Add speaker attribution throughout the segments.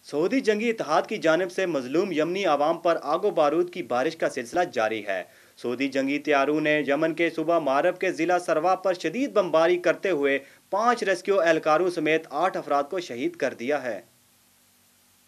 Speaker 1: Saudi जंगी इत्तेहाद की जानिब से मजलूम यमनी आवाम पर आगो बारूद की बारिश का सिलसिला जारी है। सऊदी जंगी त्यारों ने यमन के सूबा मारब के ज़िला सरवा पर शदीद बमबारी करते हुए 5 रेस्क्यू एहलकारों समेत 8 अफराद को शहीद कर दिया है।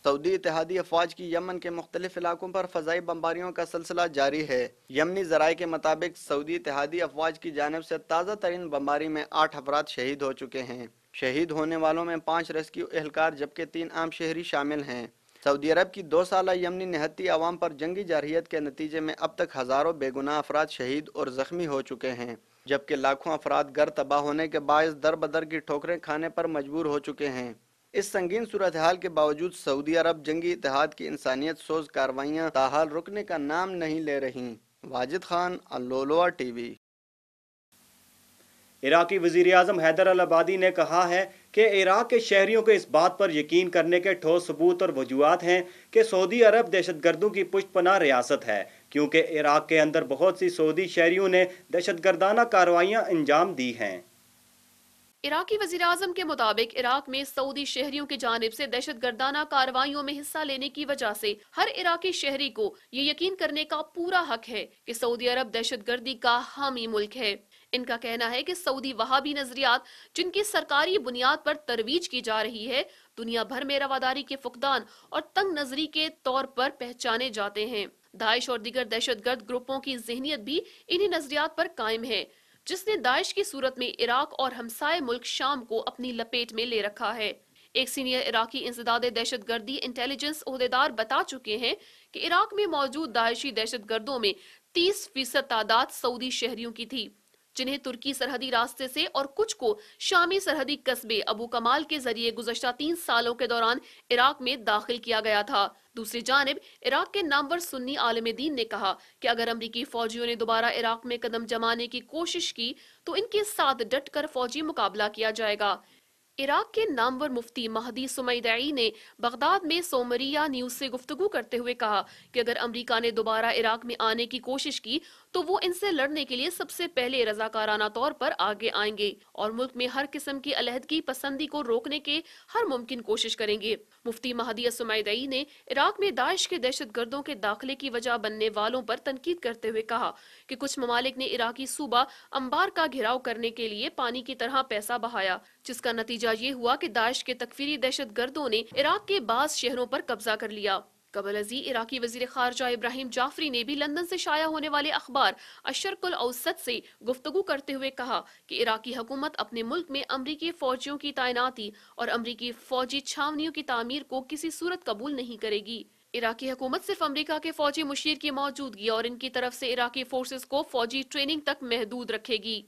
Speaker 2: सऊदी इत्तेहादी अफवाज की यमन के मुख्तलिफ इलाकों पर फ़ज़ाई बमबारियों का सिलसिला जारी है। यमनी ज़राए के मुताबिक सऊदी इत्तेहादी अफवाज की जानिब से ताज़ा तरीन बमबारी में 8 अफराद शहीद हो चुके हैं। शहीद होने वालों में 5 रेस्क्यू एहलकार जबकि 3 आम शहरी शामिल हैं। सऊदी अरब की 2 साला यमनी निहत्ती आवाम पर जंगी जारहियत के नतीजे में अब तक हज़ारों बेगुनाह अफराद शहीद और ज़ख्मी हो चुके हैं, जबकि लाखों अफराद घर तबाह होने के बायस दर बदर की ठोकरें खाने पर मजबूर हो चुके हैं। इस संगीन सूरत हाल के बावजूद सऊदी अरब जंगी इत्तेहाद की इंसानियत सोज कार्रवाइयाँ ताहाल रुकने का नाम नहीं ले रहीं। वाजिद खान, अल-लोलवा टीवी।
Speaker 1: इराकी वज़ीर आज़म हैदर अल अबादी ने कहा है कि इराक के शहरियों को इस बात पर यकीन करने के ठोस सबूत और वजूहात हैं कि सऊदी अरब दहशतगर्दों की पुष्टपनाह रियासत है, क्योंकि इराक के अंदर बहुत सी सऊदी शहरियों ने दहशतगर्दाना कार्रवाइयाँ अंजाम दी हैं।
Speaker 3: इराकी वज़ीर आज़म के मुताबिक इराक में सऊदी शहरियों की जानिब से दहशत गर्दाना कार्रवाइयों में हिस्सा लेने की वजह से हर इराकी शहरी को ये यकीन करने का पूरा हक है कि सऊदी अरब दहशत गर्दी का हामी मुल्क है। इनका कहना है कि सऊदी वहाबी नजरियात जिनकी सरकारी बुनियाद पर तरवीज की जा रही है, दुनिया भर में रवादारी के फुकदान और तंग नजरी के तौर पर पहचाने जाते हैं। दाइश और दीगर दहशत गर्द ग्रुपों की ज़हनियत भी इन्हीं नजरियात पर कायम है, जिसने दाइश की सूरत में इराक और हमसाए मुल्क शाम को अपनी लपेट में ले रखा है। एक सीनियर इराकी इंसदादे दहशत गर्दी इंटेलिजेंस ओहदेदार बता चुके हैं कि इराक में मौजूद दाइशी दहशत गर्दों में 30% तादाद सऊदी शहरियों की थी, जिन्हें तुर्की सरहदी रास्ते से और कुछ को शामी सरहदी कस्बे अबू कमाल के जरिए गुज़श्ता 3 सालों के दौरान इराक में दाखिल किया गया था। दूसरी जानिब इराक के नामवर सुन्नी आलिम दीन ने कहा कि अगर अमरीकी फौजियों ने दोबारा इराक में कदम जमाने की कोशिश की तो इनके साथ डट कर फौजी मुकाबला किया जाएगा। इराक के नामवर मुफ्ती महदी सुमैदई ने बगदाद में सोमरिया न्यूज से गुफ्तगू करते हुए कहा कि अगर अमेरिका ने दोबारा इराक में आने की कोशिश की तो वो इनसे लड़ने के लिए सबसे पहले रजाकाराना तौर पर आगे आएंगे और मुल्क में हर किस्म की अलहदगी पसंदी को रोकने के हर मुमकिन कोशिश करेंगे। मुफ्ती महदी सुमैदई ने इराक में दाइश के दहशत गर्दों के दाखिले की वजह बनने वालों पर तनकीद करते हुए कहा कि कुछ ममालिक ने इराकी सूबा अंबार का घेराव करने के लिए पानी की तरह पैसा बहाया, जिसका नतीजा ये हुआ कि दाइश के तकफीरी दहशत गर्दों ने इराक के बाज शहरों पर कब्जा कर लिया। कबल अजी इराकी वजीर खारजा इब्राहिम जाफरी ने भी लंदन से शाया होने वाले अखबार अशरकुल औसत से गुफ्तगू करते हुए कहा कि इराकी हुकूमत अपने मुल्क में अमरीकी फौजियों की तैनाती और अमरीकी फौजी छावनियों की तामीर को किसी सूरत कबूल नहीं करेगी। इराकी हुकूमत सिर्फ अमरीका के फौजी मुशीर की मौजूदगी और इनकी तरफ से इराकी फोर्सेस को फौजी ट्रेनिंग तक महदूद रखेगी।